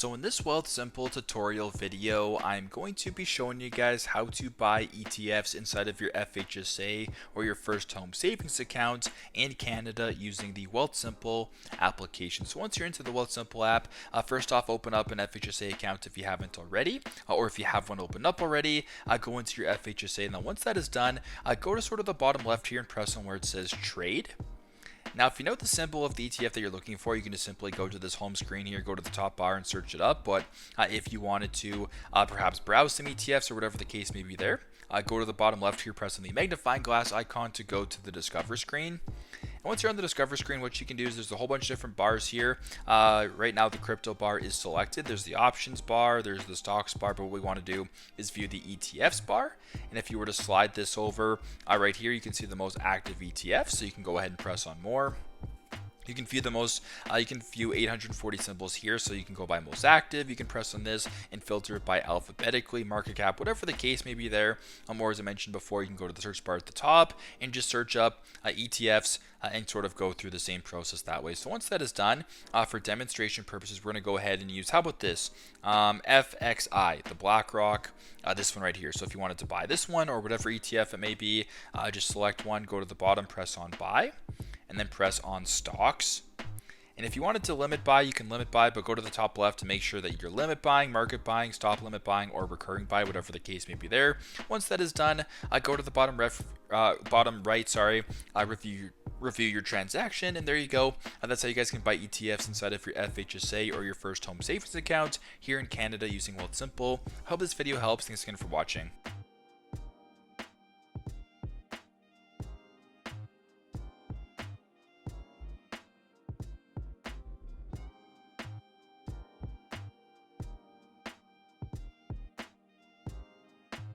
So in this Wealthsimple tutorial video, I'm going to be showing you guys how to buy ETFs inside of your FHSA or your first home savings account in Canada using the Wealthsimple application. So once you're into the Wealthsimple app, first off, open up an FHSA account if you haven't already, or if you have one opened up already, go into your FHSA. And then once that is done, go to sort of the bottom left here and press on where it says trade. Now, if you know the symbol of the ETF that you're looking for, you can just simply go to this home screen here, go to the top bar and search it up. But if you wanted to perhaps browse some ETFs or whatever the case may be there, go to the bottom left here, press on the magnifying glass icon to go to the Discover screen. And once you're on the Discover screen, what you can do is there's a whole bunch of different bars here. Right now, the crypto bar is selected. There's the options bar, there's the stocks bar, but what we want to do is view the ETFs bar. And if you were to slide this over right here, you can see the most active ETFs. So you can go ahead and press on more. You can view you can view 840 symbols here, so you can go by most active. You can press on this and filter it by alphabetically, market cap, whatever the case may be there. Or as I mentioned before, you can go to the search bar at the top and just search up ETFs and sort of go through the same process that way. So once that is done, for demonstration purposes, we're going to go ahead and use, how about this? FXI, the BlackRock, this one right here. So if you wanted to buy this one or whatever ETF it may be, just select one, go to the bottom, press on buy, and then press on stocks. And if you wanted to limit buy, you can limit buy, but go to the top left to make sure that you're limit buying, market buying, stop limit buying, or recurring buy, whatever the case may be there. Once that is done, go to the bottom right, review your transaction, and there you go. That's how you guys can buy ETFs inside of your FHSA or your first home savings account here in Canada using Wealthsimple. Hope this video helps. Thanks again for watching.